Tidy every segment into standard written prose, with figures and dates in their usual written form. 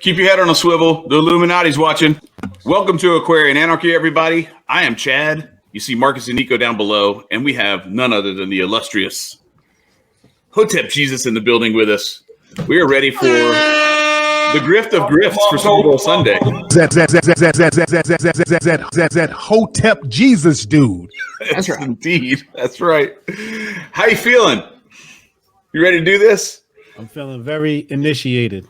Keep your head on a swivel. The Illuminati's watching. Welcome to Aquarian Anarchy, everybody. I am Chad. You see Marcus and Nico down below, and we have none other than the illustrious Hotep Jesus in the building with us. We are ready for the grift of grifts for Super Bowl Sunday. That Hotep Jesus dude. That's right. Indeed. That's right. How you feeling? You ready to do this? I'm feeling very initiated.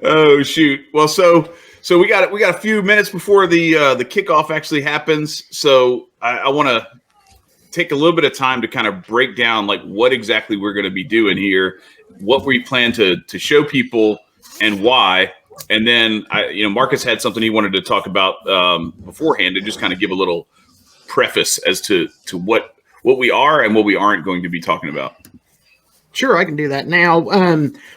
Oh shoot! Well, so we got a few minutes before the kickoff actually happens. So I want to take a little bit of time to kind of break down like what exactly we're going to be doing here, what we plan to show people, and why. And then Marcus had something he wanted to talk about beforehand to just kind of give a little preface as to what we are and what we aren't going to be talking about. Sure, I can do that. Now,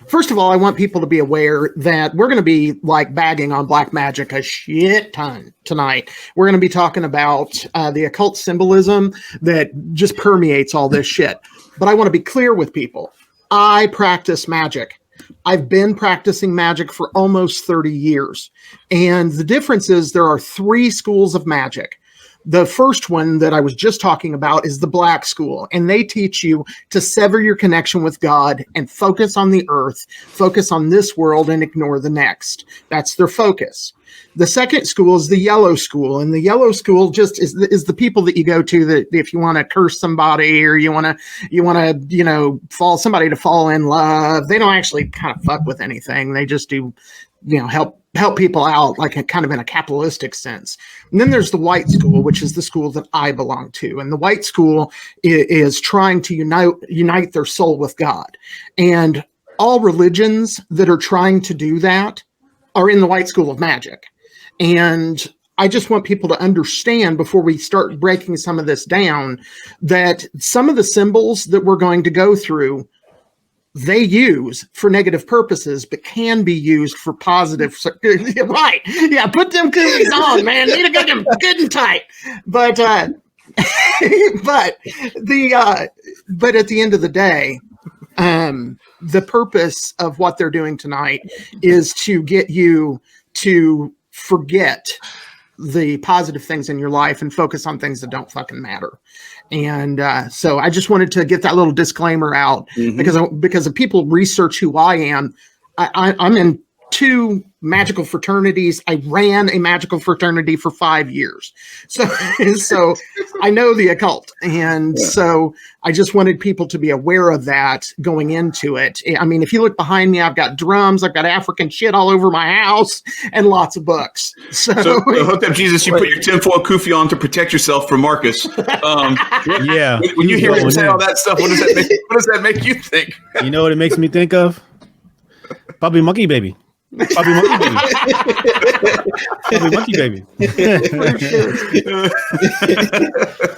first of all, I want people to be aware that we're going to be like bagging on black magic a shit ton tonight. We're going to be talking about the occult symbolism that just permeates all this shit. But I want to be clear with people. I practice magic. I've been practicing magic for almost 30 years. And the difference is there are 3 schools of magic. The first one that I was just talking about is the Black School, and they teach you to sever your connection with God and focus on the earth, focus on this world, and ignore the next. That's their focus. The second school is the Yellow School, and the Yellow School just is the people that you go to that if you want to curse somebody or you want to fall somebody to fall in love, they don't actually kind of fuck with anything. They just do, help people out like a kind of in a capitalistic sense. And then there's the White School, which is the school that I belong to. And the White School is trying to unite their soul with God. And all religions that are trying to do that are in the White School of Magic. And I just want people to understand before we start breaking some of this down that some of the symbols that we're going to go through they use for negative purposes, but can be used for positive. Right. Yeah. Put them cookies on, man. Need to get them good and tight. But at the end of the day, the purpose of what they're doing tonight is to get you to forget the positive things in your life and focus on things that don't fucking matter. And so I just wanted to get that little disclaimer out because if people research who I am, I'm in 2 magical fraternities. I ran a magical fraternity for 5 years. So I know the occult. And so I just wanted people to be aware of that going into it. I mean, if you look behind me, I've got drums, I've got African shit all over my house and lots of books. So Hotep Jesus, you put your tinfoil kufi on to protect yourself from Marcus. Yeah. When you hear him say all that stuff, what does that make you think? You know what it makes me think of? Probably Monkey Baby. Puppy Monkey Baby.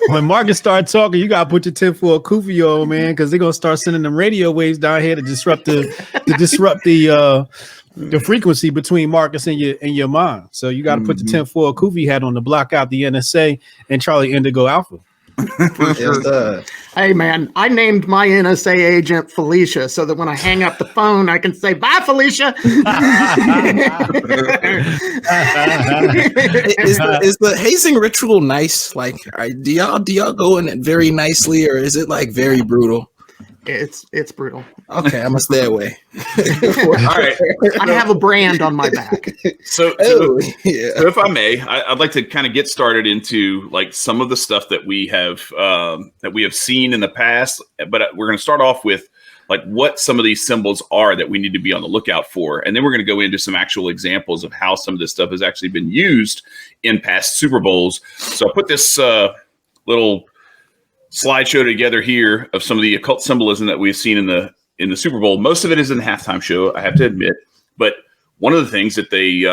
When Marcus started talking, you gotta put your tinfoil kufi on, man, because they're gonna start sending them radio waves down here to disrupt the frequency between Marcus and your mind. So you gotta put the tinfoil kufi hat on to block out the NSA and Charlie Indigo Alpha. Hey man, I named my NSA agent Felicia so that when I hang up the phone, I can say bye, Felicia. Is the hazing ritual nice? Like, do y'all go in it very nicely, or is it like very brutal? It's brutal. Okay, I'm gonna stay away. All right, I have a brand on my back. So if I may, I'd like to kind of get started into like some of the stuff that we have seen in the past. But we're going to start off with like what some of these symbols are that we need to be on the lookout for, and then we're going to go into some actual examples of how some of this stuff has actually been used in past Super Bowls. So I put this little slideshow together here of some of the occult symbolism that we've seen in the Super Bowl. Most of it is in the halftime show, I have to admit, but one of the things that they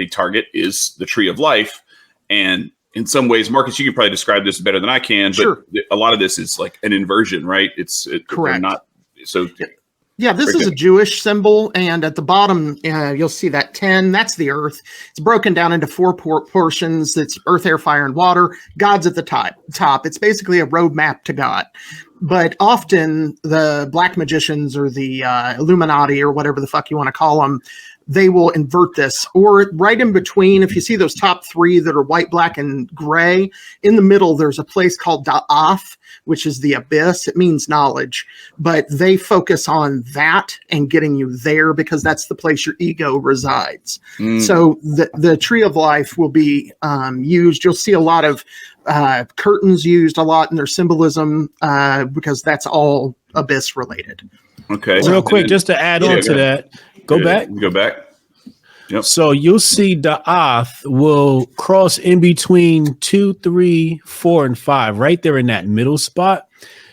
target is the Tree of Life. And in some ways, Marcus, you could probably describe this better than I can, but sure. A lot of this is like an inversion, right? It's correct. Not so. Yeah, this is a Jewish symbol, and at the bottom, you'll see that 10. That's the earth. It's broken down into 4 portions. It's earth, air, fire, and water. God's at the top. It's basically a roadmap to God. But often the black magicians or the Illuminati or whatever the fuck you want to call them, they will invert this, or right in between. If you see those top three that are white, black, and gray, in the middle, there's a place called Da'ath, which is the abyss. It means knowledge, but they focus on that and getting you there because that's the place your ego resides. So the tree of life will be used. You'll see a lot of curtains used a lot in their symbolism because that's all abyss related. Okay. Real quick, just to add on to that, go back. Yep. So you'll see Da'ath will cross in between 2, 3, 4, and 5, right there in that middle spot.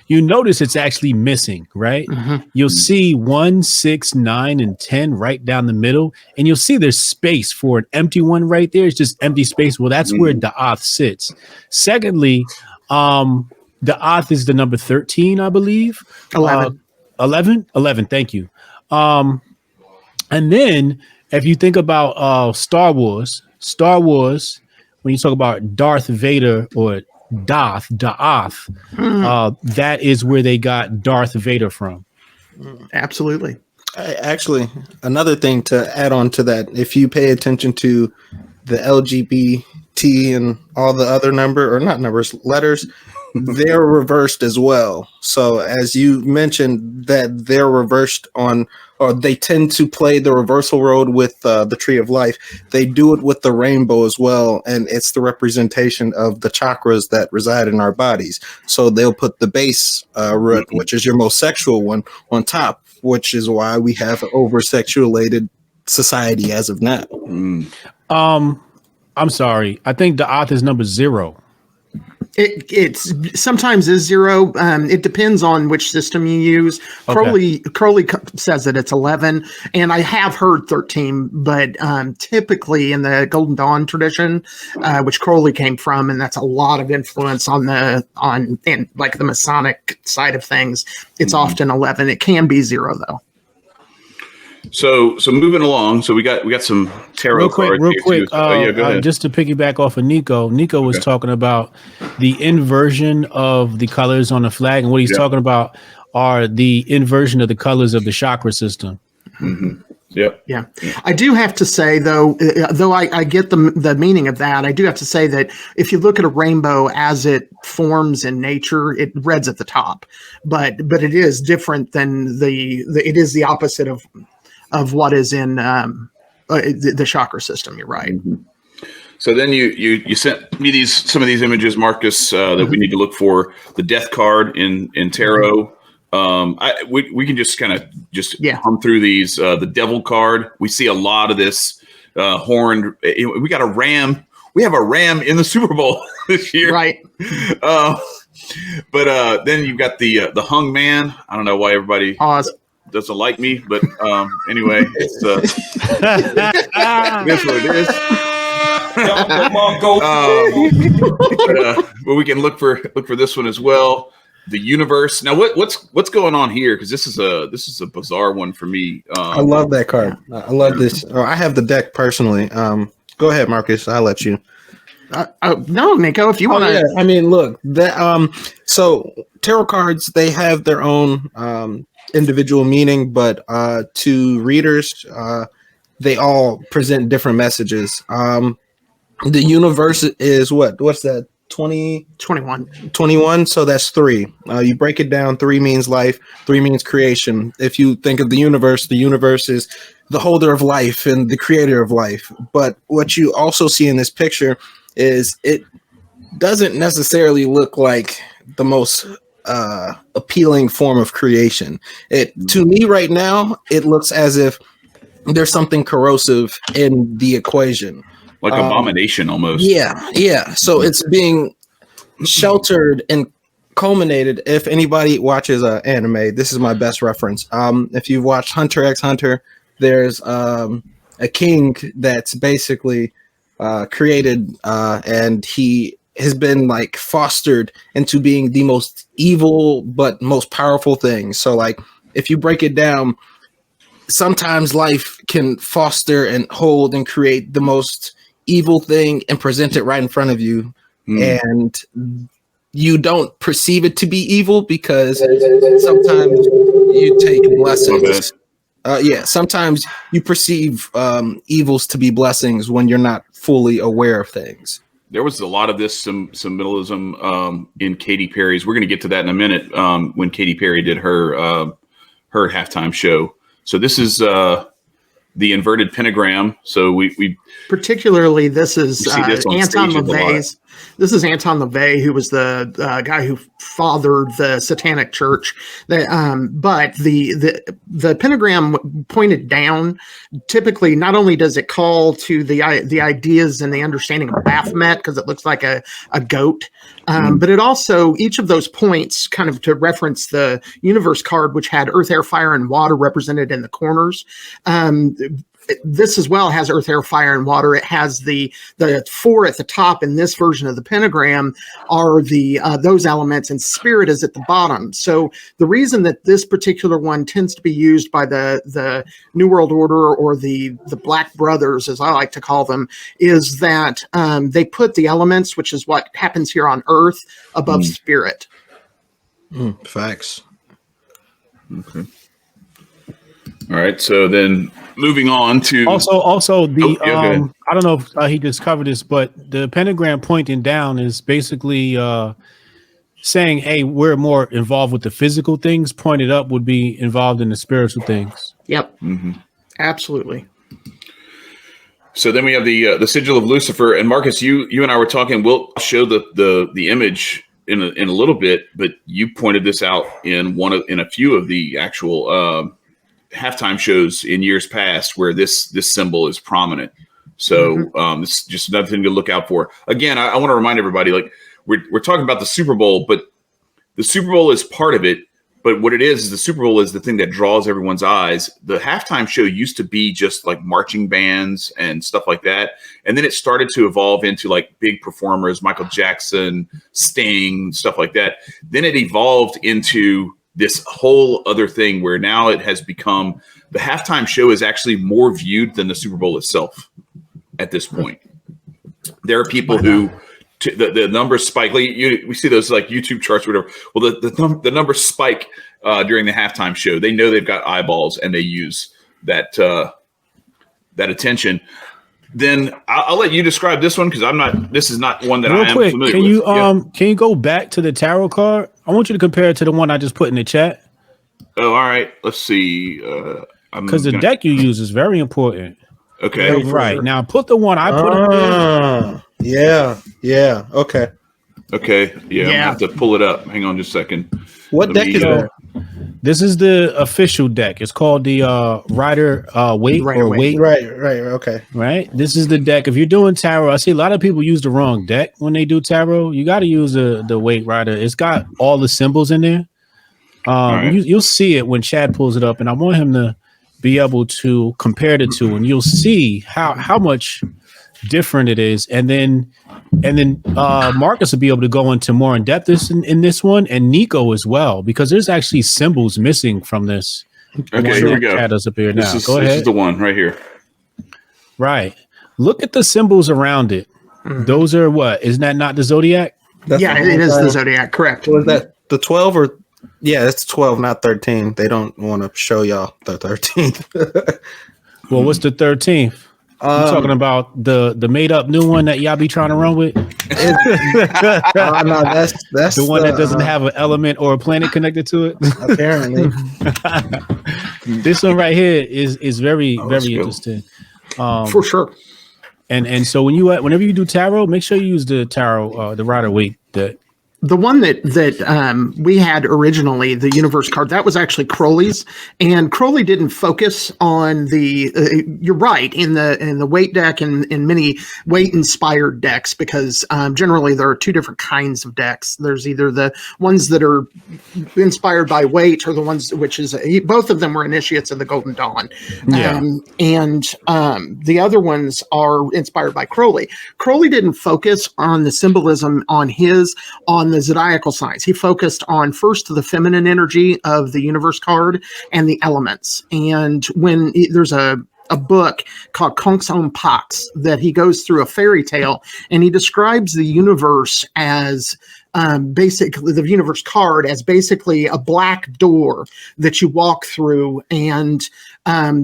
You notice it's actually missing, right? You'll see 1, 6, 9, and 10 right down the middle, and you'll see there's space for an empty one right there. It's just empty space. Well, that's where Da'ath sits. Secondly, Da'ath is the number 13, I believe. 11. 11. Thank you. And then if you think about Star Wars, when you talk about Darth Vader or Da'ath, that is where they got Darth Vader from. Absolutely. Actually, another thing to add on to that, if you pay attention to the LGBT and all the other letters, they're reversed as well. So as you mentioned that they're reversed on, or they tend to play the reversal road with the tree of life. They do it with the rainbow as well. And it's the representation of the chakras that reside in our bodies. So they'll put the base root, which is your most sexual one, on top, which is why we have an over-sexualated society as of now. I'm sorry. I think Da'ath is number 0. It's sometimes is 0. It depends on which system you use. Okay. Crowley says that it's 11, and I have heard 13, but typically in the Golden Dawn tradition, which Crowley came from, and that's a lot of influence on the Masonic side of things. It's often 11. It can be 0 though. So moving along, so we got some tarot cards. Real quick. Go ahead. Just to piggyback off of Nico. Nico was talking about the inversion of the colors on the flag, and what he's talking about are the inversion of the colors of the chakra system. Yep. Yeah. I do have to say, though I get the meaning of that, I do have to say that if you look at a rainbow as it forms in nature, it red's at the top, but it is different than it is the opposite of what is in the chakra system. You're right. So then you sent me some of these images, Marcus, that we need to look for. The death card in tarot. We can just kind of hum through these. The devil card. We see a lot of this horned. We got a ram. We have a ram in the Super Bowl this year, right? But then you've got the hung man. I don't know why everybody doesn't like me, but anyway, it's it is what it is. But we can look for this one as well. The universe. Now, what's going on here? Because this is a bizarre one for me. I love that card. I love this. I have the deck personally. Go ahead, Marcus. I'll let you. No, Nico, if you want to. Yeah. I mean, look, that so tarot cards, they have their own individual meaning, but to readers, they all present different messages. The universe is what's that? 21. So that's 3. You break it down. 3 means life. 3 means creation. If you think of the universe is the holder of life and the creator of life. But what you also see in this picture is it doesn't necessarily look like the most appealing form of creation. To me right now, it looks as if there's something corrosive in the equation. Like abomination almost. Yeah. So it's being sheltered and culminated. If anybody watches anime, this is my best reference. If you've watched Hunter x Hunter, there's a king that's basically created and he has been like fostered into being the most evil but most powerful thing. So like if you break it down, sometimes life can foster and hold and create the most evil thing and present it right in front of you. And you don't perceive it to be evil because sometimes you take blessings. Sometimes you perceive evils to be blessings when you're not fully aware of things. There was a lot of this symbolism in Katy Perry's. We're going to get to that in a minute when Katy Perry did her halftime show. So this is the inverted pentagram. So we particularly this is Anton LaVey's. This is Anton LaVey, who was the guy who fathered the Satanic Church. But the pentagram pointed down. Typically, not only does it call to the ideas and the understanding of Baphomet because it looks like a goat, but it also, each of those points, kind of to reference the universe card, which had earth, air, fire, and water represented in the corners. This as well has earth, air, fire, and water. It has the 4 at the top in this version of the pentagram are the those elements, and spirit is at the bottom. So the reason that this particular one tends to be used by the New World Order or the Black Brothers, as I like to call them, is that they put the elements, which is what happens here on Earth, above spirit. Facts. Okay. All right. So then moving on to also the I don't know if he discovered this, but the pentagram pointing down is basically saying, hey, we're more involved with the physical things. Pointed up would be involved in the spiritual things. Yep. Absolutely. So then we have the sigil of Lucifer, and Marcus, you and I were talking. We'll show the image in a little bit, but you pointed this out in a few of the actual halftime shows in years past where this symbol is prominent. So it's just another thing to look out for. Again, I want to remind everybody, like we're talking about the Super Bowl, but the Super Bowl is part of it. But what it is the Super Bowl is the thing that draws everyone's eyes. The halftime show used to be just like marching bands and stuff like that. And then it started to evolve into like big performers, Michael Jackson, Sting, stuff like that. Then it evolved into this whole other thing where now it has become the halftime show is actually more viewed than the Super Bowl itself at this point. There are people who the numbers spike. Like we see those like YouTube charts or whatever. Well, the numbers spike during the halftime show. They know they've got eyeballs and they use that attention. Then I'll let you describe this one because this is not one that I am familiar with. Can you go back to the tarot card? I want you to compare it to the one I just put in the chat. Oh, all right. Let's see. Because the deck you use is very important. Okay. Right. Now put the one I put in there. Yeah. Okay. Okay. Yeah. I'm gonna have to pull it up. Hang on just a second. What deck is that? This is the official deck. It's called the Rider Waite. Right. Okay. Right. This is the deck. If you're doing tarot, I see a lot of people use the wrong deck when they do tarot. You got to use the Waite Rider. It's got all the symbols in there. Right. You'll see it when Chad pulls it up, and I want him to be able to compare the two, and you'll see how much different it is. And then Marcus will be able to go into more in depth in this one, and Nico as well, because there's actually symbols missing from this. Okay, here we go. Shadows up here now. Go ahead. This is the one right here. Right. Look at the symbols around it. Those are what? Isn't that not the Zodiac? It is the Zodiac. Correct. Was that the 12 or? Yeah, it's 12, not 13. They don't want to show y'all the 13th. Well, what's the 13th? I'm talking about the made up new one that y'all be trying to run with. No, that's the one that doesn't have an element or a planet connected to it. Apparently, this one right here is very interesting. For sure. And so whenever you do tarot, make sure you use the tarot, the Rider Waite deck. The one that we had originally, the universe card, that was actually Crowley's, and Crowley didn't focus on the. You're right in the Waite deck and in many Waite inspired decks, because generally there are two different kinds of decks. There's either the ones that are inspired by Waite, or the ones which is both of them were initiates of the Golden Dawn, and the other ones are inspired by Crowley. Crowley didn't focus on the symbolism on the zodiacal signs. He focused on first the feminine energy of the universe card and the elements. And when there's a book called Conks on Pax that he goes through a fairy tale, and he describes the universe as basically the universe card as basically a black door that you walk through, and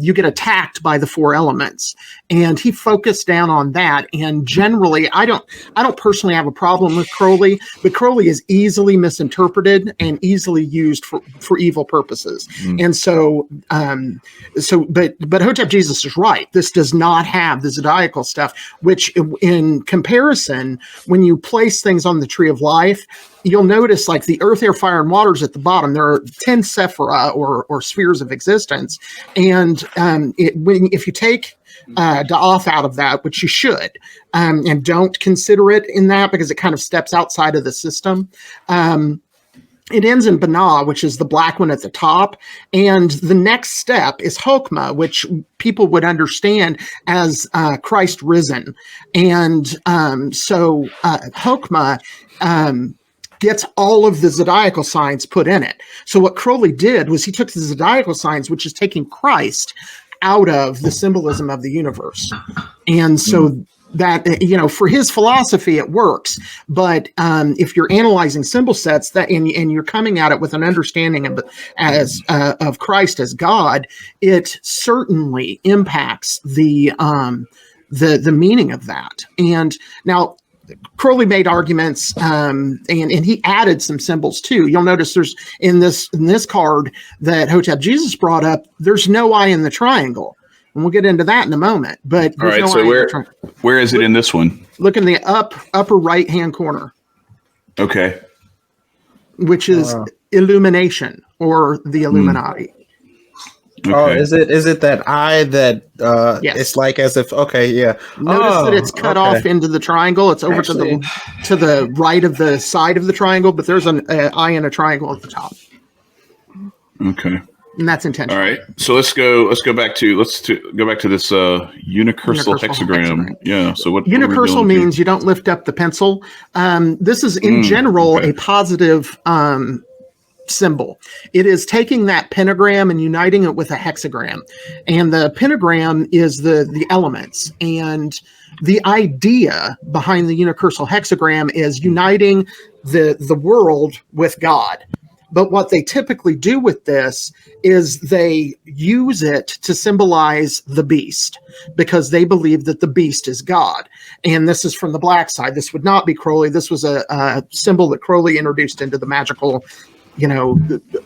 you get attacked by the 4 elements. And he focused down on that. And generally, I don't personally have a problem with Crowley, but Crowley is easily misinterpreted and easily used for evil purposes. And so, but Hotep Jesus is right. This does not have the zodiacal stuff, which in comparison, when you place things on the tree of life, you'll notice like the earth, air, fire, and waters at the bottom, there are 10 sephira or spheres of existence. And if you take Da'ath out of that, which you should, and don't consider it in that because it kind of steps outside of the system, it ends in Banah, which is the black one at the top. And the next step is Hokmah, which people would understand as Christ risen. And so Hokmah gets all of the zodiacal signs put in it. So what Crowley did was he took the zodiacal signs, which is taking Christ out of the symbolism of the universe. And so that, for his philosophy, it works. But if you're analyzing symbol sets that and you're coming at it with an understanding of Christ as God, it certainly impacts the meaning of that. And now Crowley made arguments, and he added some symbols too. You'll notice there's in this card that Hotep Jesus brought up, there's no eye in the triangle. And we'll get into that in a moment. But all right, so where is it in this one? Look in the upper right hand corner. Okay. Which is illumination or the Illuminati. Okay. Oh, is it that eye that yes. It's like as if yeah. Notice that it's cut off into the triangle. It's over to the right of the side of the triangle, but there's an eye in a triangle at the top. Okay. And that's intentional. All right. So let's go back to this unicursal hexagram. Yeah. So what unicursal means you don't lift up the pencil. This is in general a positive symbol. It is taking that pentagram and uniting it with a hexagram. And the pentagram is the elements. And the idea behind the unicursal hexagram is uniting the world with God. But what they typically do with this is they use it to symbolize the beast because they believe that the beast is God. And this is from the black side. This would not be Crowley. This was a symbol that Crowley introduced into the magical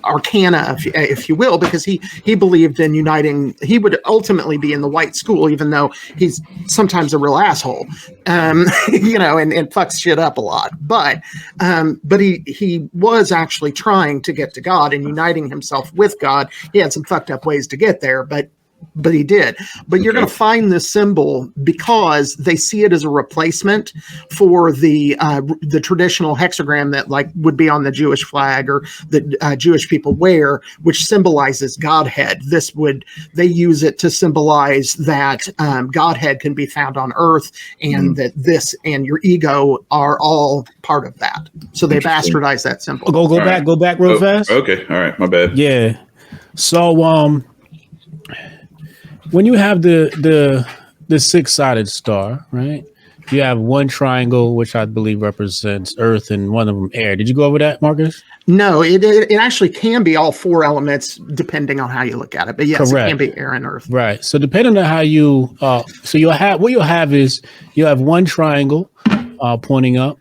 arcana, if you will, because he believed in uniting. He would ultimately be in the white school, even though he's sometimes a real asshole, and fucks shit up a lot. But he was actually trying to get to God and uniting himself with God. He had some fucked up ways to get there, but he did. But you're going to find this symbol because they see it as a replacement for the traditional hexagram that would be on the Jewish flag or that Jewish people wear, which symbolizes Godhead. They use it to symbolize that Godhead can be found on earth, and that this and your ego are all part of that. So they bastardize that symbol. Go back real fast. Okay. All right. My bad. Yeah. So when you have the 6-sided star, right? You have one triangle, which I believe represents Earth, and one of them air. Did you go over that, Marcus? No, it actually can be all 4 elements depending on how you look at it. But yes, Correct. It can be air and earth. Right. So depending on how you, so you'll have one triangle pointing up,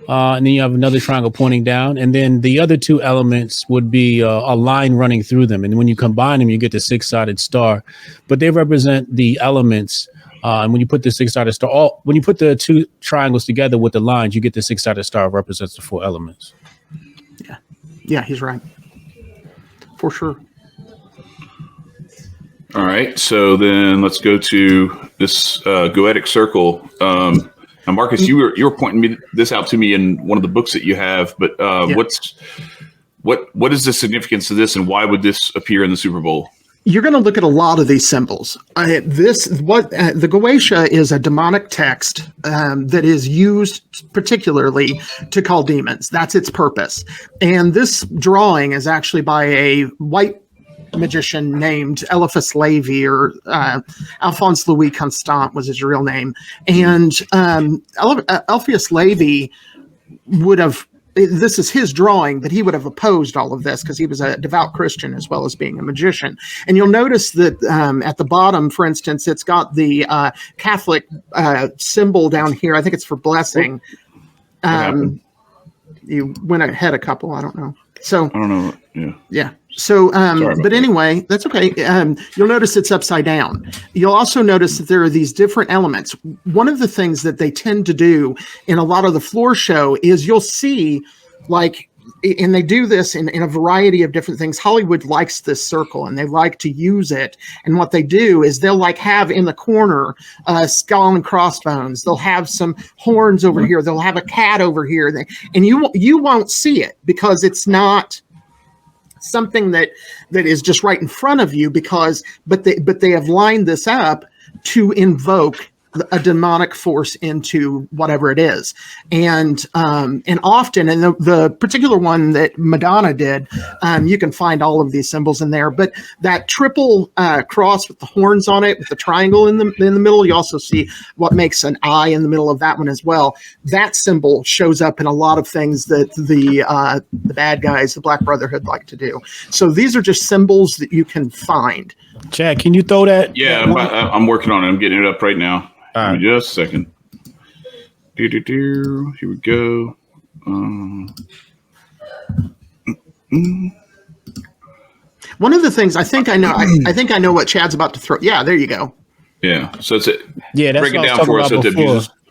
and then you have another triangle pointing down, and then the other 2 elements would be a line running through them. And when you combine them, you get the 6-sided star. But they represent the elements. And when you put the 6-sided star, when you put the 2 triangles together with the lines, you get the 6-sided star represents the 4 elements. Yeah, he's right. For sure. All right. So then let's go to this goetic circle. Now, Marcus, you were pointing this out to me in one of the books that you have, but what is the significance of this, and why would this appear in the Super Bowl? You're going to look at a lot of these symbols. The Goetia is a demonic text that is used particularly to call demons. That's its purpose. And this drawing is actually by a white magician named Eliphas Levi, or Alphonse Louis Constant was his real name. And Eliphas Levi would have this is his drawing, but he would have opposed all of this because he was a devout Christian as well as being a magician. And you'll notice that at the bottom, for instance, it's got the Catholic symbol down here. I think it's for blessing. You went ahead a couple. I don't know. So I don't know. Yeah. So, but anyway, that's okay. You'll notice it's upside down. You'll also notice that there are these different elements. One of the things that they tend to do in a lot of the floor show is you'll see, like, and they do this in a variety of different things. Hollywood likes this circle and they like to use it. And what they do is they'll like have in the corner skull and crossbones. They'll have some horns over here. They'll have a cat over here. And you won't see it because it's not something that is just right in front of you but they have lined this up to invoke a demonic force into whatever it is. And often, and the particular one that Madonna did, you can find all of these symbols in there, but that triple cross with the horns on it, with the triangle in the middle, you also see what makes an eye in the middle of that one as well. That symbol shows up in a lot of things that the bad guys, the Black Brotherhood, like to do. So these are just symbols that you can find. Chad, can you throw that? Yeah, I'm working on it. I'm getting it up right now. Give me just a second. Here we go. One of the things I think I know what Chad's about to throw. Yeah, there you go. Yeah. So it's that's break it what down for us.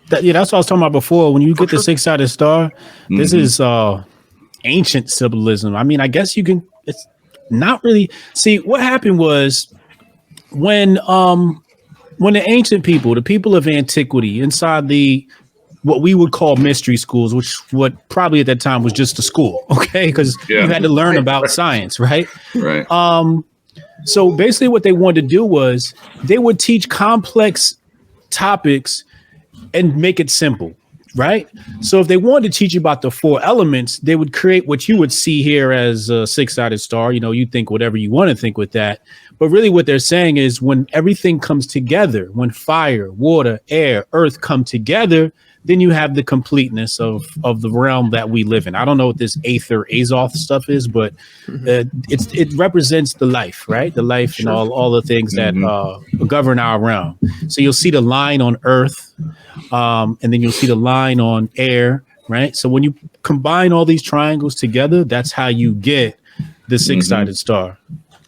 That's what I was talking about before. When you get the 6-sided star, this is ancient symbolism. I mean, I guess you can. It's not really. See, what happened was when the ancient people, the people of antiquity, inside what we would call mystery schools, which what probably at that time was just a school, okay? Because you had to learn about science, right? Right. So basically what they wanted to do was they would teach complex topics and make it simple, right? So if they wanted to teach you about the 4 elements, they would create what you would see here as a 6-sided star. You know, you think whatever you want to think with that. But really what they're saying is when everything comes together, when fire, water, air, earth come together, then you have the completeness of the realm that we live in. I don't know what this Aether Azoth stuff is, but it represents the life, right? The life and all the things that govern our realm. So you'll see the line on earth, and then you'll see the line on air, right? So when you combine all these triangles together, that's how you get the 6-sided star.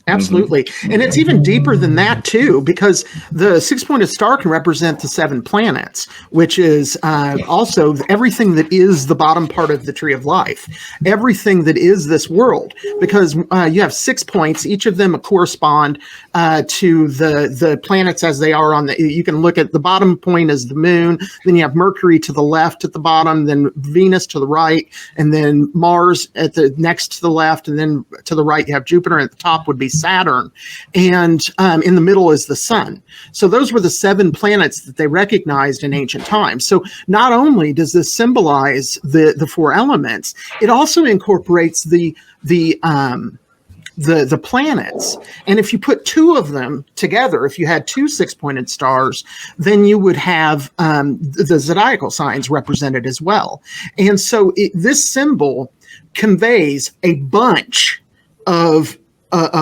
Absolutely. And it's even deeper than that, too, because the 6-pointed star can represent the 7 planets, which is also everything that is the bottom part of the tree of life, everything that is this world, because you have 6 points. Each of them correspond to the planets as they are on you can look at the bottom point as the moon. Then you have Mercury to the left at the bottom, then Venus to the right, and then Mars at the next to the left. And then to the right, you have Jupiter, and at the top would be Saturn, and in the middle is the sun. So those were the 7 planets that they recognized in ancient times. So not only does this symbolize the 4 elements, it also incorporates the planets. And if you put 2 of them together, if you had 2 6-pointed stars, then you would have the zodiacal signs represented as well. And so this symbol conveys a bunch of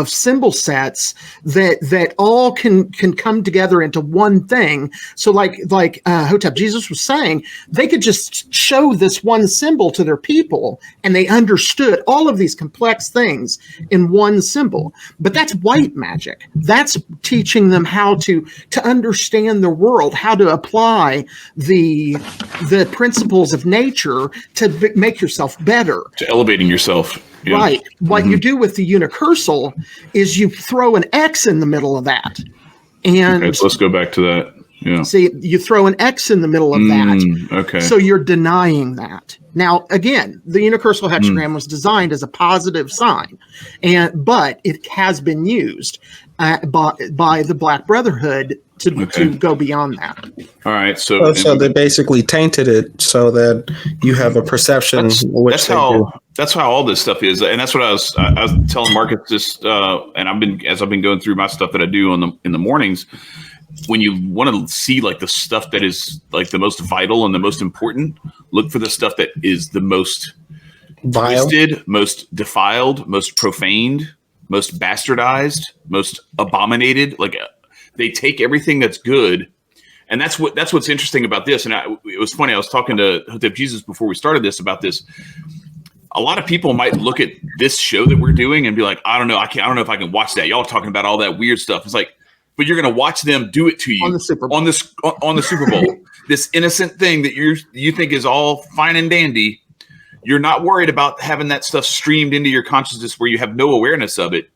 symbol sets that all can come together into one thing. So like Hotep Jesus was saying, they could just show this one symbol to their people and they understood all of these complex things in one symbol. But that's white magic. That's teaching them how to understand the world, how to apply the principles of nature to make yourself better. To elevating yourself. Yeah. Right. What you do with the unicursal is you throw an X in the middle of that. And okay, so let's go back to that. Yeah. See, you throw an X in the middle of that. Okay. So you're denying that. Now, again, the unicursal hexagram was designed as a positive sign, but it has been used by the Black Brotherhood to go beyond that. All right. So they basically tainted it so that you have a perception. That's how all this stuff is, and that's what I was telling Marcus. Just and I've been going through my stuff that I do in the mornings. When you want to see like the stuff that is like the most vital and the most important, look for the stuff that is the most twisted, most defiled, most profaned, most bastardized, most abominated. Like they take everything that's good. And that's what's interesting about this. And it was funny. I was talking to Hotep Jesus before we started this about this. A lot of people might look at this show that we're doing and be like, I don't know. I don't know if I can watch that. Y'all are talking about all that weird stuff. It's like, but you're going to watch them do it to you on the Super Bowl. On the Super Bowl. This innocent thing that you think is all fine and dandy. You're not worried about having that stuff streamed into your consciousness where you have no awareness of it.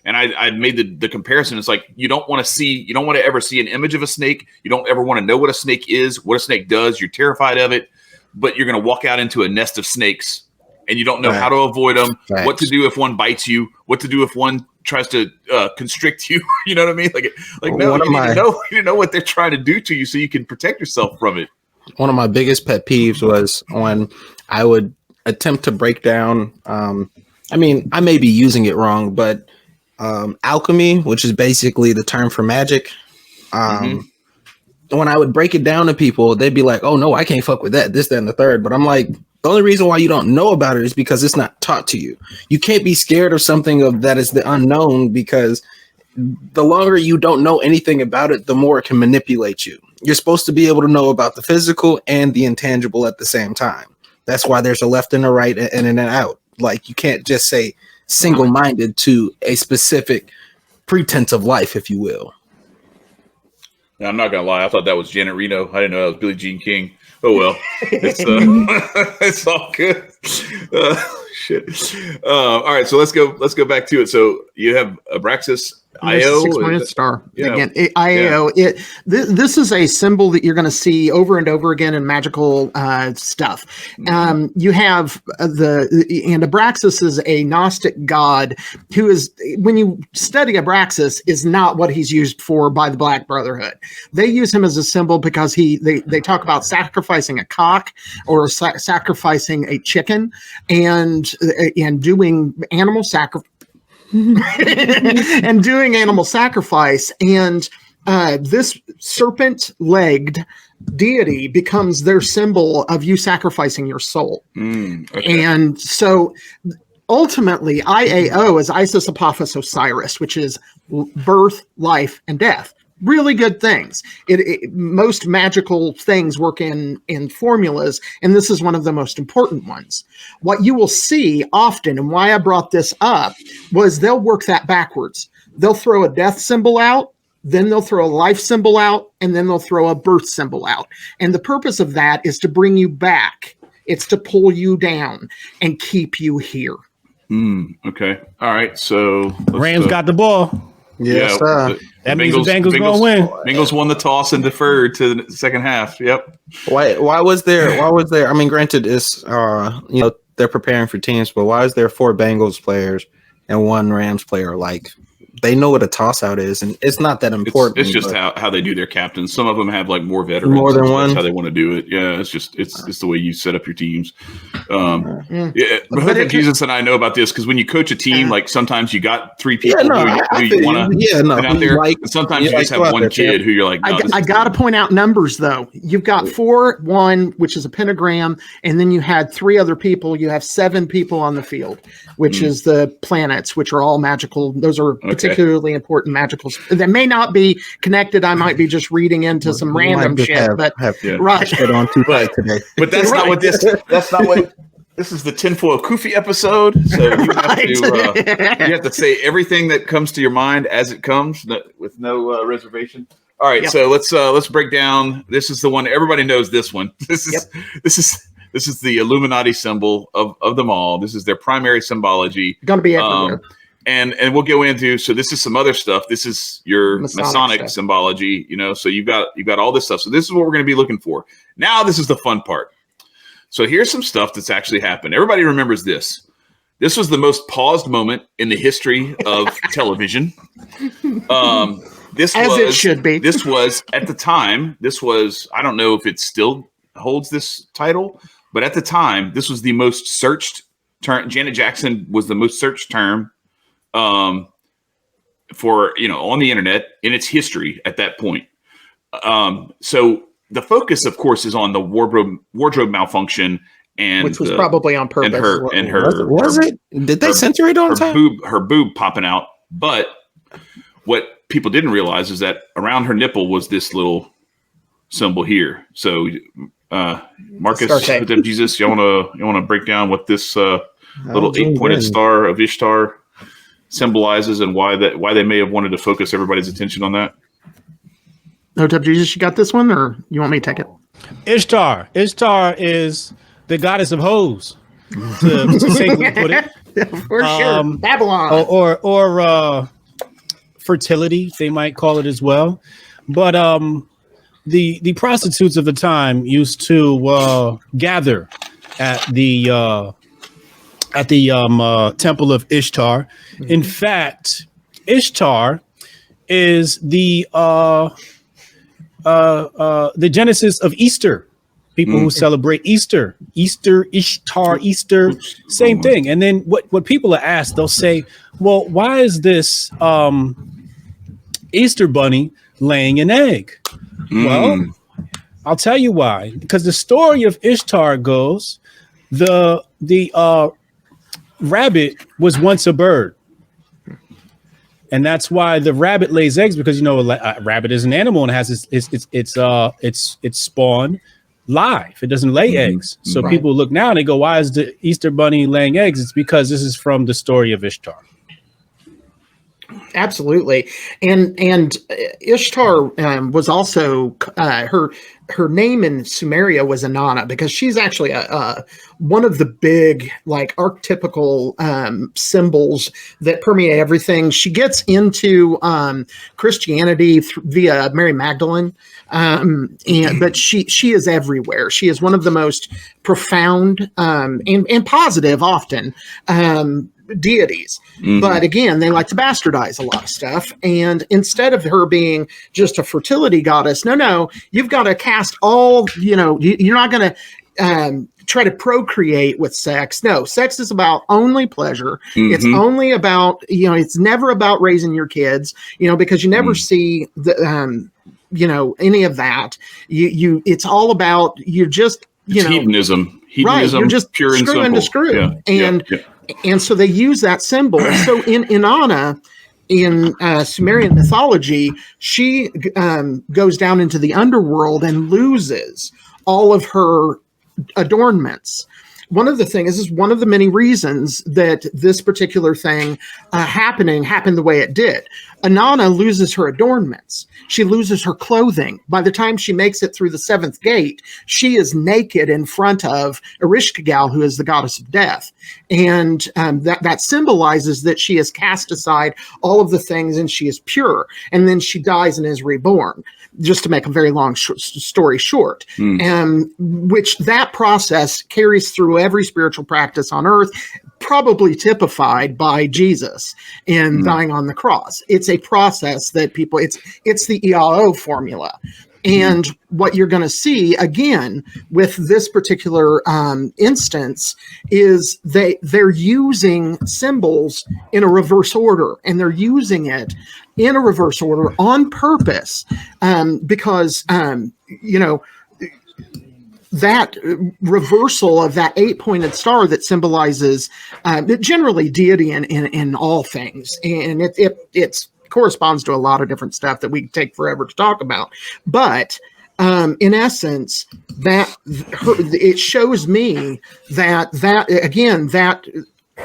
And I made the comparison. It's like you don't want to ever see an image of a snake. You don't ever want to know what a snake is, what a snake does. You're terrified of it, but you're going to walk out into a nest of snakes and you don't know how to avoid them, what to do if one bites you, what to do if one tries to constrict you. You know what I mean? Like no, you need to know what they're trying to do to you so you can protect yourself from it. One of my biggest pet peeves was when I would attempt to break down. I mean, I may be using it wrong, but alchemy, which is basically the term for magic. When I would break it down to people, they'd be like, "Oh no, I can't fuck with that, this, that, and the third." But I'm like, the only reason why you don't know about it is because it's not taught to you. You can't be scared of something that is the unknown, because the longer you don't know anything about it, the more it can manipulate you. You're supposed to be able to know about the physical and the intangible at the same time. That's why there's a left and a right and an out. Like, you can't just say single-minded to a specific pretense of life, if you will. Now, I'm not gonna lie, I thought that was Janet Reno. I didn't know that was Billie Jean King. Oh well, it's it's all good. Shit. All right, so let's go back to it. So you have Abraxas IO, 6-minute star. Yeah. Again, IAO. This is a symbol that you're going to see over and over again in magical stuff. You have and Abraxas is a Gnostic god who is, when you study Abraxas, is not what he's used for by the Black Brotherhood. They use him as a symbol because they talk about sacrificing a cock or sacrificing a chicken and doing animal sacrifice. And doing animal sacrifice, and this serpent-legged deity becomes their symbol of you sacrificing your soul. Okay. And so ultimately IAO is Isis, Apophis, Osiris, which is birth, life, and death. Really good things. Most magical things work in formulas, and this is one of the most important ones. What you will see often, and why I brought this up, was they'll work that backwards. They'll throw a death symbol out, then they'll throw a life symbol out, and then they'll throw a birth symbol out. And the purpose of that is to bring you back. It's to pull you down and keep you here. Okay. All right. So Rams got the ball. Yes, that means the Bengals gonna win. Bengals won the toss and deferred to the second half. Yep. Why was there? I mean, granted, it's they're preparing for teams, but why is there 4 Bengals players and 1 Rams player? Like, they know what a toss out is, and it's not that important. It's just how they do their captains. Some of them have like more veterans. More than one. That's how they want to do it. Yeah, it's the way you set up your teams. Yeah, but Jesus and I know about this because when you coach a team, like sometimes you got 3 people who you want to out there. And sometimes you just have one kid who you're like. No, I got to point out numbers though. You've got 4, 1, which is a pentagram, and then you had 3 other people. You have 7 people on the field, which is the planets, which are all magical. Those are particularly important magicals that may not be connected. I might be just reading into some random shit, but right on too tight today. But that's not what this. That's not what. This is the tinfoil Kufi episode, so you have to say everything that comes to your mind as it comes, with no reservation. All right, so let's break down. This is the one everybody knows. This one. This is the Illuminati symbol of them all. This is their primary symbology. Going to be everywhere. And we'll go into, so this is some other stuff. This is your Masonic symbology, so you've got all this stuff. So this is what we're going to be looking for. Now, this is the fun part. So here's some stuff that's actually happened. Everybody remembers this. This was the most paused moment in the history of television. It should be. This was, at the time, I don't know if it still holds this title, but at the time, this was the most searched term. Janet Jackson was the most searched term for on the internet in its history at that point. So the focus, of course, is on the wardrobe malfunction and which was probably on purpose. And her was it? Did they censor it on time? Her boob popping out. But what people didn't realize is that around her nipple was this little symbol here. So, Marcus, Hotep Jesus, you wanna break down what this little 8-pointed star of Ishtar symbolizes and why they may have wanted to focus everybody's attention on that? Hotep Jesus, you got this one, or you want me to take it? Ishtar is the goddess of hoes, to safely put it. For sure, Babylon, or fertility, they might call it as well. But the prostitutes of the time used to gather at the temple of Ishtar. In fact, Ishtar is the genesis of Easter. People who celebrate Easter, Ishtar, Easter, same thing. And then what people are asked, they'll say, well, why is this Easter bunny laying an egg? Well, I'll tell you why. Because the story of Ishtar goes, the rabbit was once a bird. And that's why the rabbit lays eggs, because a rabbit is an animal and has its spawn live. It doesn't lay eggs. So people look now and they go, why is the Easter bunny laying eggs? It's because this is from the story of Ishtar. Absolutely. And Ishtar was also her name in Sumeria was Inanna, because she's actually one of the big, like, archetypical symbols that permeate everything. She gets into Christianity via Mary Magdalene, but she is everywhere. She is one of the most profound and positive, often, deities. But again, they like to bastardize a lot of stuff, and instead of her being just a fertility goddess, no, you've got to cast all, you're not going to try to procreate with sex. No, sex is about only pleasure. It's only about, it's never about raising your kids, because you never see the any of that. It's all about, you're just, hedonism, right, you're just pure and screw simple. Into screw. Yeah. And so they use that symbol. So in Inanna, in Sumerian mythology, she goes down into the underworld and loses all of her adornments. One of the things, this is one of the many reasons that this particular thing happened the way it did. Inanna loses her adornments. She loses her clothing. By the time she makes it through the 7th gate, she is naked in front of Ereshkigal, who is the goddess of death. And that symbolizes that she has cast aside all of the things and she is pure. And then she dies and is reborn, just to make a very long story short. Which that process carries through every spiritual practice on earth, probably typified by Jesus in dying on the cross. It's a process that people, it's the EAO formula. And what you're going to see again with this particular instance is they're using symbols in a reverse order, and they're using it in a reverse order on purpose, because that reversal of that 8-pointed star that symbolizes generally deity in all things, and it's corresponds to a lot of different stuff that we take forever to talk about. But in essence, it shows me that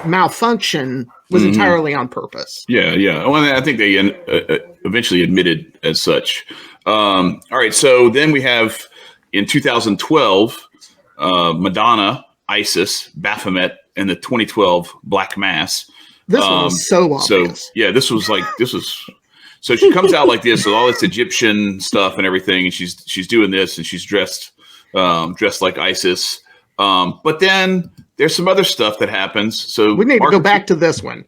malfunction was entirely on purpose. Yeah. Well, I think they eventually admitted as such. All right. So then we have in 2012, Madonna, Isis, Baphomet, and the 2012 Black Mass. This one was so obvious. So she comes out like this with all this Egyptian stuff and everything, and she's doing this, and she's dressed like Isis. But then there's some other stuff that happens. So we need to go back to this one.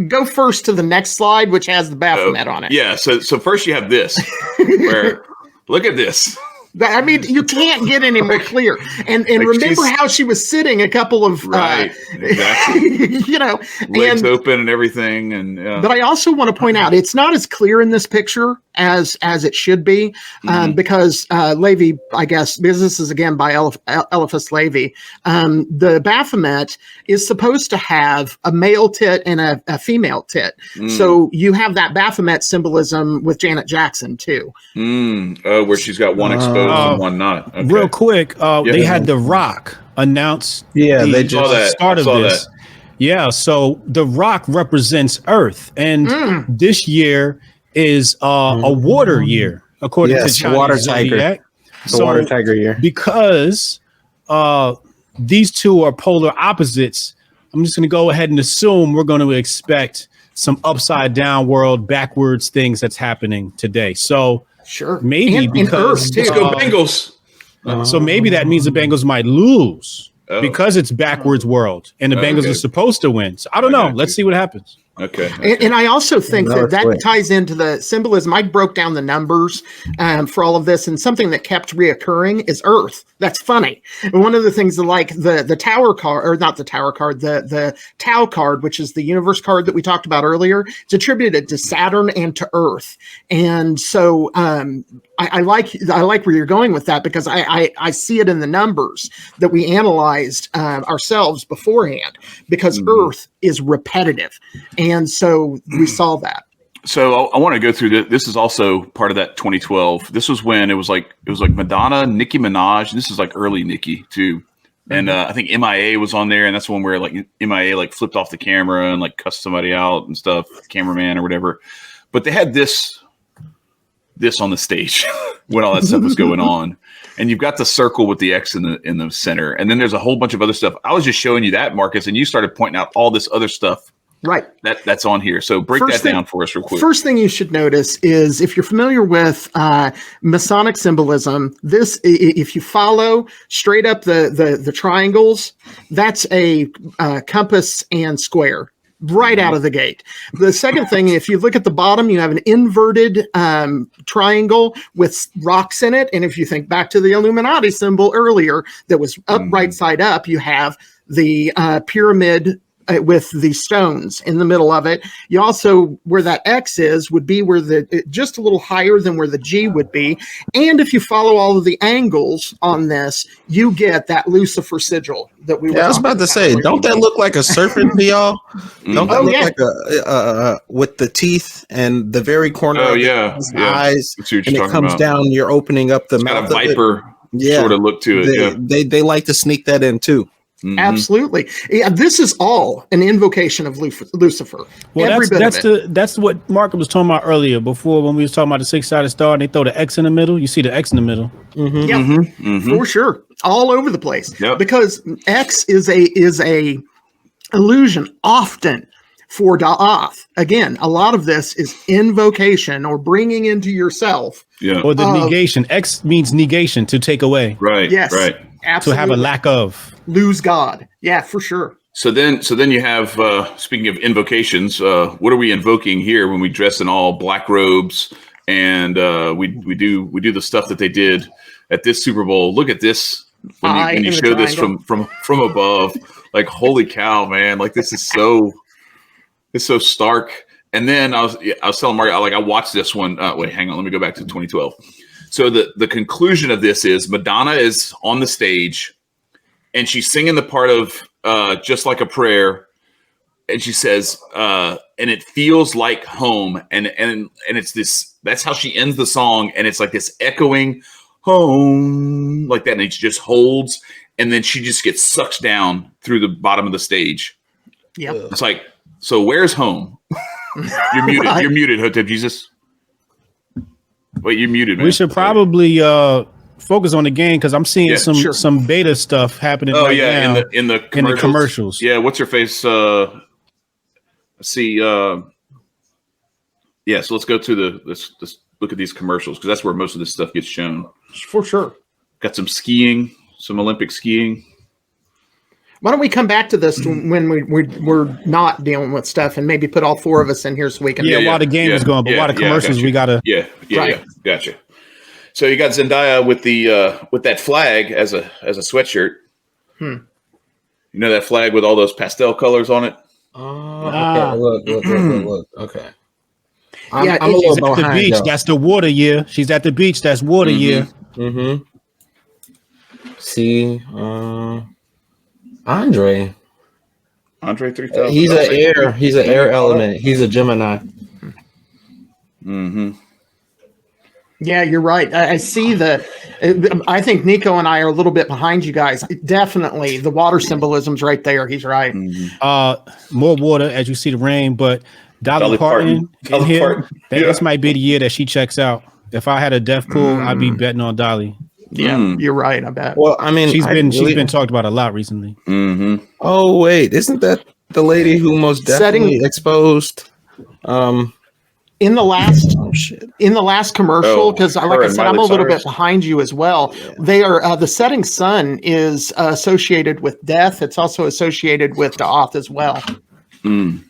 Go first to the next slide, which has the Baphomet on it. Yeah. So first you have this, where look at this. I mean, you can't get any more clear. And Like remember how she was sitting a couple of exactly. you know, Legs open and everything. And but I also want to point out it's not as clear in this picture as it should be, because Levi, I guess, because this is again by Eliphas Levi, the Baphomet is supposed to have a male tit and a female tit. So you have that Baphomet symbolism with Janet Jackson too. Where she's got one exposed and one not. Okay. Real quick, they had The Rock announce they just saw that. start of this. Yeah, so The Rock represents Earth, and this year is a water year, according to Chinese water Zodiac. tiger. The water tiger year. Because these two are polar opposites, I'm just going to go ahead and assume we're going to expect some upside down world, backwards things that's happening today. So Sure, maybe because Let's go Bengals. so maybe that means the Bengals might lose because it's backwards world and the Bengals are supposed to win. So I don't know. Let's see what happens. Okay. And I also think that ties into the symbolism. I broke down the numbers for all of this, and something that kept reoccurring is Earth. That's funny. And one of the things that, like the Tower card, or not the Tower card, the Tau card, which is the universe card that we talked about earlier, it's attributed to Saturn and to Earth. And so I like where you're going with that, because I see it in the numbers that we analyzed ourselves beforehand, because Earth is repetitive. And so we saw that. So I want to go through this. This is also part of that 2012. This was when it was like Madonna, Nicki Minaj. This is like early Nicki too. And I think MIA was on there, and that's one where like MIA like flipped off the camera and like cussed somebody out and stuff, cameraman or whatever. But they had this on the stage when all that stuff was going on. And you've got the circle with the X in the center, and then there's a whole bunch of other stuff. I was just showing you that, Marcus, and you started pointing out all this other stuff. Right. That's on here. So break that down for us real quick. First thing you should notice is, if you're familiar with Masonic symbolism, this, if you follow straight up the triangles, that's a compass and square right out of the gate. The second thing, if you look at the bottom, you have an inverted triangle with rocks in it. And if you think back to the Illuminati symbol earlier that was up right side up, you have the pyramid with the stones in the middle of it. You also, where that X is, would be where just a little higher than where the G would be. And if you follow all of the angles on this, you get that Lucifer sigil that we were I was about to say, don't that look like a serpent to y'all? Don't that look like a with the teeth and the very corner of his eyes, and it comes down, you're opening up the mouth. Got a viper sort of look to it. They like to sneak that in too. Absolutely. Yeah, this is all an invocation of Lucifer. Well, that's what Mark was talking about earlier, before, when we was talking about the six-sided star and they throw the X in the middle. You see the X in the middle. For sure. All over the place. Yep. Because X is a illusion often for Da'ath. Again, a lot of this is invocation or bringing into yourself. Yeah. Or the negation. X means negation, to take away. Right. Yes. Right. Absolutely. To have a lack of. Lose God. Yeah, for sure. So then you have, speaking of invocations, what are we invoking here when we dress in all black robes and we do the stuff that they did at this Super Bowl? Look at this when you show this from above. Like, holy cow, man! Like, this is it's so stark. And then I was telling Mario, like, I watched this one. Wait, hang on, let me go back to 2012. So the conclusion of this is Madonna is on the stage, and she's singing the part of Just Like a Prayer, and she says, and it feels like home, and it's this. That's how she ends the song, and it's like this echoing home like that, and it just holds, and then she just gets sucked down through the bottom of the stage. Yeah, it's like, so where's home? You're muted. Right. You're muted, Hotep Jesus. Wait, you're muted, man. We should probably focus on the game, because I'm seeing some beta stuff happening now in the commercials. Yeah, what's her face? Let's see. So let's go to let's look at these commercials, because that's where most of this stuff gets shown. For sure. Got some skiing, some Olympic skiing. Why don't we come back to this when we're not dealing with stuff, and maybe put all four of us in here so we can. While the game is going, but while the commercials, we gotta. Gotcha. So you got Zendaya with that flag as a sweatshirt. You know that flag with all those pastel colors on it? Okay. Look. Okay. I'm a She's little at the behind, beach. though. That's the water year. She's at the beach. That's water year. Mm-hmm. See, Andre 3000. he's an air. He's an air element. He's a Gemini. Yeah, you're right. I see I think Nico and I are a little bit behind you guys. Definitely, the water symbolism's right there. He's right. More water as you see the rain, but Dolly Parton in here. This might be the year that she checks out. If I had a death pool, I'd be betting on Dolly. Yeah, you're right. I bet. Well, I mean, she's been talked about a lot recently. Oh wait, isn't that the lady who most definitely exposed? In the last commercial, because like I said, I'm a little bit behind you as well. They are the setting sun is associated with death. It's also associated with Da'ath as well. You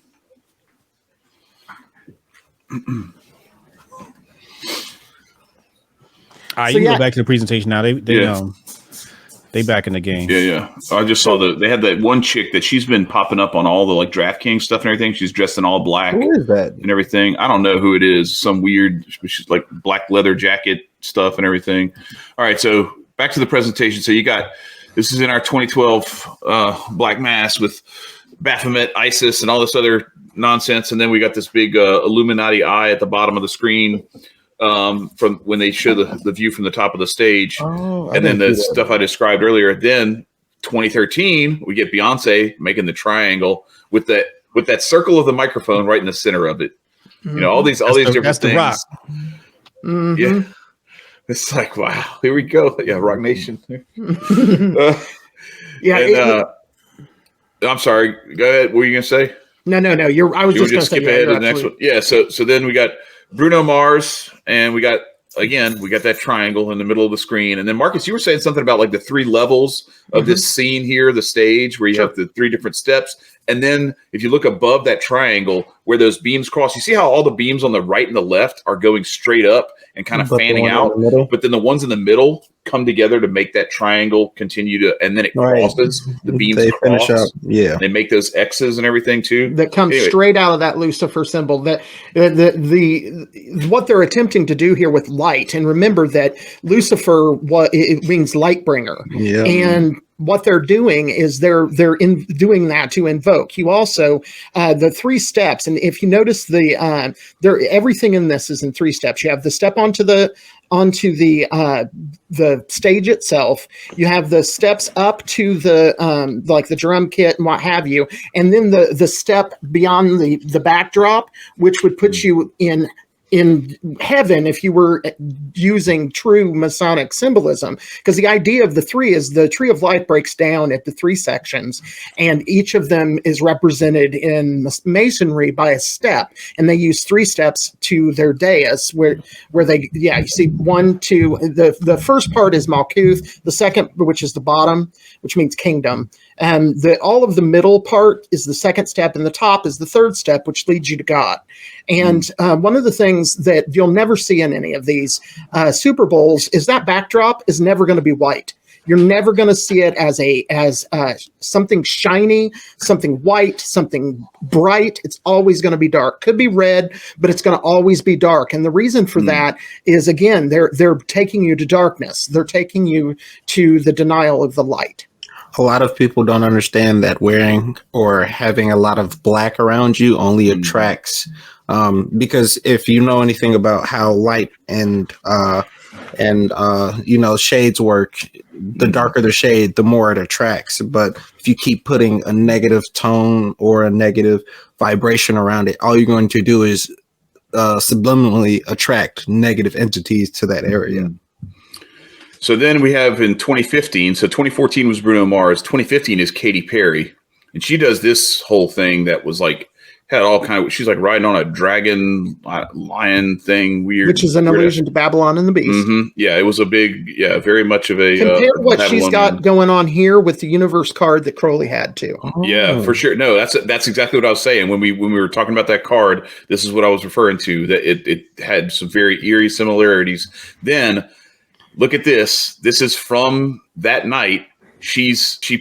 can go back to the presentation now. They back in the game. Yeah. I just saw they had that one chick that she's been popping up on all the like DraftKings stuff and everything. She's dressed in all black. Who is that? And everything. I don't know who it is. Some weird, she's like black leather jacket stuff and everything. All right, so back to the presentation. So this is in our 2012 Black Mass with Baphomet, ISIS, and all this other nonsense. And then we got this big Illuminati eye at the bottom of the screen. From when they show the view from the top of the stage, and then the stuff I described earlier. Then 2013, we get Beyonce making the triangle with that circle of the microphone right in the center of it. You know, all these different things. Rock. Yeah, it's like wow, here we go. Yeah, Rock Nation. I'm sorry. Go ahead. What were you gonna say? No. I was just gonna skip say ahead to the next one. Yeah. So then we got Bruno Mars, and we got that triangle in the middle of the screen. And then Marcus, you were saying something about like the 3 levels of this scene here, the stage where you have the 3 different steps. And then if you look above that triangle where those beams cross, you see how all the beams on the right and the left are going straight up and kind of fanning out. But then the ones in the middle come together to make that triangle continue to, and then it crosses. The beams finish up. Yeah. They make those X's and everything too. That comes straight out of that Lucifer symbol. That what they're attempting to do here with light. And remember that Lucifer it means light bringer. Yeah. And what they're doing is they're doing that to invoke. You also the 3 steps, and if you notice everything in this is in 3 steps. You have the step onto the stage itself. You have the steps up to the like the drum kit and what have you, and then the step beyond the backdrop, which would put you in heaven if you were using true Masonic symbolism, because the idea of the 3 is the tree of life breaks down into 3 sections, and each of them is represented in Masonry by a step, and they use 3 steps to their dais where they you see 1, 2. The first part is Malkuth, the second, which is the bottom, which means kingdom, and all of the middle part is the second step, and the top is the 3rd step, which leads you to God. And one of the things that you'll never see in any of these Super Bowls is that backdrop is never going to be white. You're never going to see it as something shiny, something white, something bright. It's always going to be dark. Could be red, but it's going to always be dark. And the reason for that is, again, they're taking you to darkness. They're taking you to the denial of the light. A lot of people don't understand that wearing or having a lot of black around you only attracts, because if you know anything about how light and shades work, the darker the shade, the more it attracts. But if you keep putting a negative tone or a negative vibration around it, all you're going to do is subliminally attract negative entities to that area. So then we have in 2015, so 2014 was Bruno Mars, 2015 is Katy Perry, and she does this whole thing that was like, had all kind of, she's like riding on a dragon lion thing, weird. Which is an allusion to Babylon and the Beast. Yeah, it was a big, very much of a... Compare what she's got going on here with the universe card that Crowley had too. Yeah, for sure. No, that's exactly what I was saying. When we were talking about that card, this is what I was referring to, that it had some very eerie similarities. Then look at this. This is from that night. She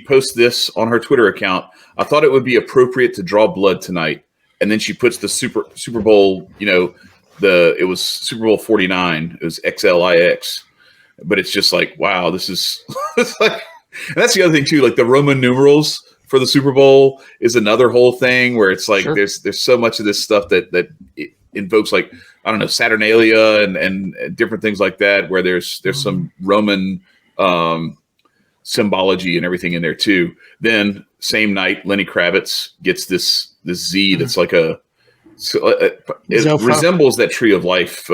posts this on her Twitter account. I thought it would be appropriate to draw blood tonight. And then she puts the Super Bowl, it was Super Bowl 49. It was XLIX. But it's just like, wow, this is it's like, and that's the other thing too, like the Roman numerals for the Super Bowl is another whole thing where it's like there's so much of this stuff that it invokes, like, I don't know, Saturnalia and different things like that, where there's some Roman symbology and everything in there too. Then same night, Lenny Kravitz gets this Z that's like it resembles that Tree of Life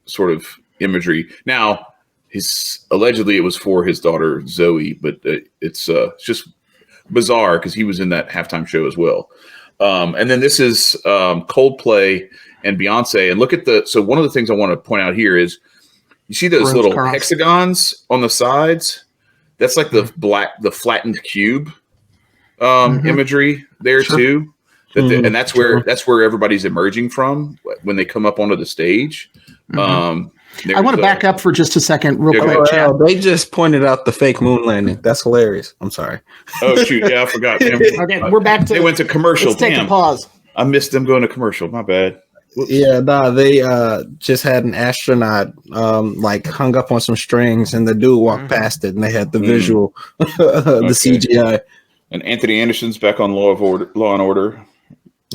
sort of imagery. Now, allegedly it was for his daughter Zoe, but it's just bizarre because he was in that halftime show as well. And then this is Coldplay and Beyonce. And look at so one of the things I want to point out here is you see those little hexagons on the sides. That's like the flattened cube imagery there too. And that's where everybody's emerging from when they come up onto the stage. I want to back up for just a second real quick, Chad. They just pointed out the fake moon landing. That's hilarious. I'm sorry. Oh, shoot. Yeah, I forgot. Okay, we're back to... They went to commercial. Let's take a pause. I missed them going to commercial. My bad. Whoops. Yeah, they just had an astronaut hung up on some strings, and the dude walked past it, and they had the visual, the CGI. And Anthony Anderson's back on Law and Order.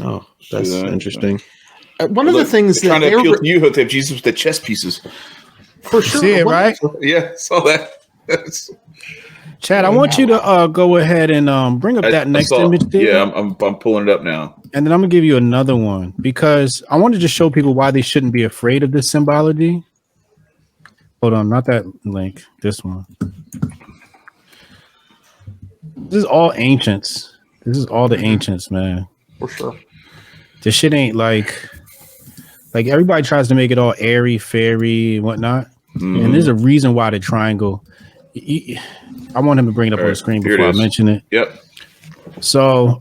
Oh, that's interesting. One of the things that trying to appeal to you, Hotep Jesus, with the chess pieces. For sure. See it, right? Yeah, saw that. Chad, I want you to go ahead and bring up that next image there. Yeah, I'm pulling it up now. And then I'm going to give you another one because I wanted to show people why they shouldn't be afraid of this symbology. Hold on, not that link. This one. This is all ancients. This is all the ancients, man. For sure. This shit ain't like everybody tries to make it all airy, fairy, and whatnot. And there's a reason why the triangle. I want him to bring it up on the screen before I mention it. Yep. So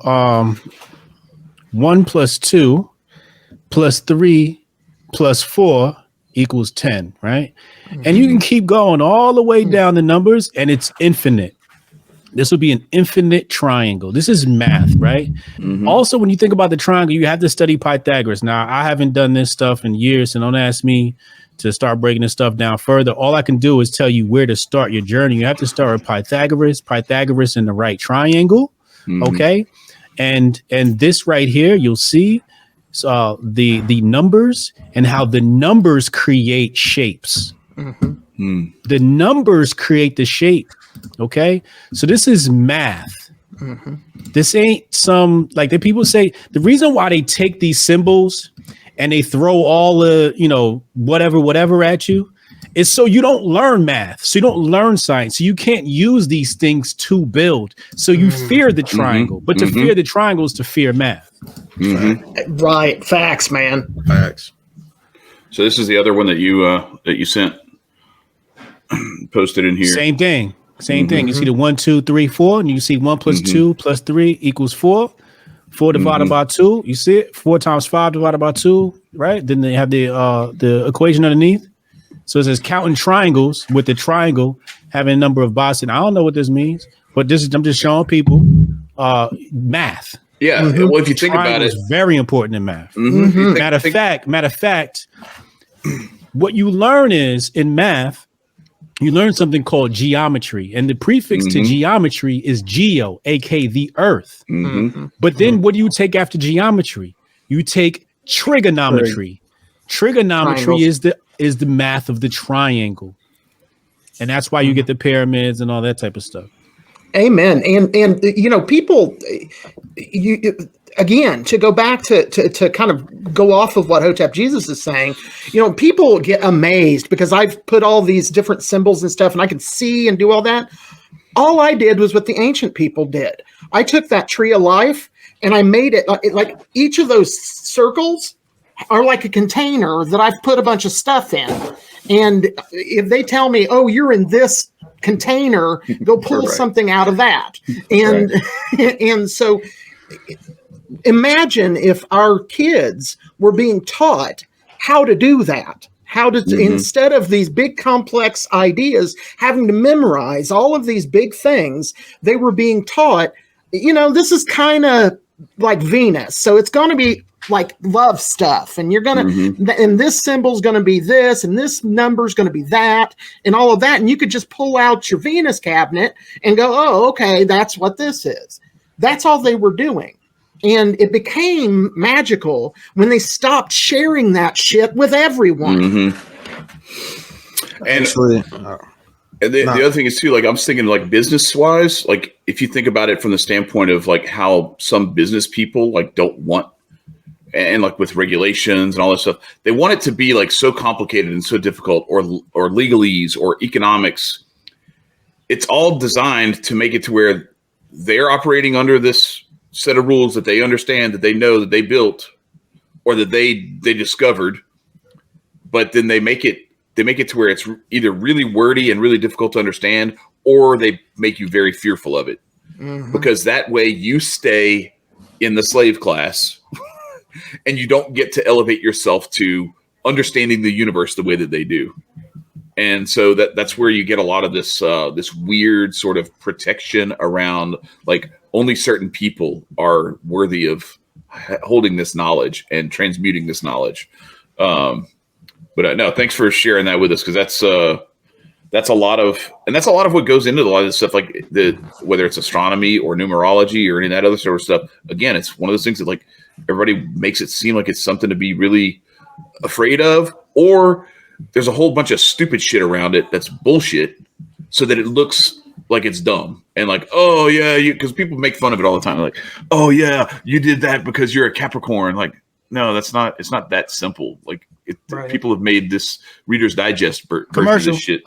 1 + 2 + 3 + 4 = 10, right? And you can keep going all the way down the numbers, and it's infinite. This would be an infinite triangle. This is math, right? Also, when you think about the triangle, you have to study Pythagoras. Now, I haven't done this stuff in years, and don't ask me to start breaking this stuff down further. All I can do is tell you where to start your journey. You have to start with Pythagoras in the right triangle, okay? And this right here, you'll see the numbers and how the numbers create shapes. The numbers create the shape. Okay, so this is math. This ain't some like the people say. The reason why they take these symbols and they throw all the whatever at you is so you don't learn math, so you don't learn science, so you can't use these things to build. So you fear the triangle, but to fear the triangle is to fear math. Right, facts, man. Facts. So this is the other one that you sent, posted in here. Same thing. You see the 1, 2, 3, 4, and you see 1 + 2 + 3 = 4. 4 divided by 2. You see it? 4 × 5 divided by 2, right? Then they have the equation underneath. So it says counting triangles with the triangle having a number of bots. And I don't know what this means, but I'm just showing people math. Yeah. Well, if you think about it, it's very important in math. Matter of fact, what you learn is in math. You learn something called geometry, and the prefix to geometry is geo, aka the earth. But then what do you take after geometry? You take trigonometry. Trigonometry is the math of the triangle. And that's why you get the pyramids and all that type of stuff. Amen. And people, again, to go back to kind of go off of what Hotep Jesus is saying, people get amazed because I've put all these different symbols and stuff and I can see and do all that. All I did was what the ancient people did. I took that tree of life and I made it like each of those circles are like a container that I've put a bunch of stuff in. And if they tell me, oh, you're in this container, go pull something out of that. And and so imagine if our kids were being taught how to do that, how to, instead of these big complex ideas, having to memorize all of these big things, they were being taught, this is kind of like Venus. So it's going to be like love stuff, and you're going to, and this symbol's going to be this, and this number's going to be that, and all of that. And you could just pull out your Venus cabinet and go, oh, okay, that's what this is. That's all they were doing. And it became magical when they stopped sharing that shit with everyone. And the other thing is too, like, I was thinking, like, business wise, like, if you think about it from the standpoint of like how some business people like don't want, and like with regulations and all this stuff, they want it to be like so complicated and so difficult, or legalese or economics. It's all designed to make it to where they're operating under this set of rules that they understand, that they know, that they built, or that they discovered, but then they make it to where it's either really wordy and really difficult to understand, or they make you very fearful of it, because that way you stay in the slave class and you don't get to elevate yourself to understanding the universe the way that they do. And so that's where you get a lot of this this weird sort of protection around, like, only certain people are worthy of holding this knowledge and transmuting this knowledge. But no, thanks for sharing that with us, because that's a lot of what goes into a lot of this stuff, like whether it's astronomy or numerology or any of that other sort of stuff. Again, it's one of those things that, like, everybody makes it seem like it's something to be really afraid of, or there's a whole bunch of stupid shit around it that's bullshit, so that it looks like it's dumb. And like, oh yeah, because people make fun of it all the time. Like, oh yeah, you did that because you're a Capricorn. Like, no, it's not that simple. Like, people have made this Reader's Digest version of this shit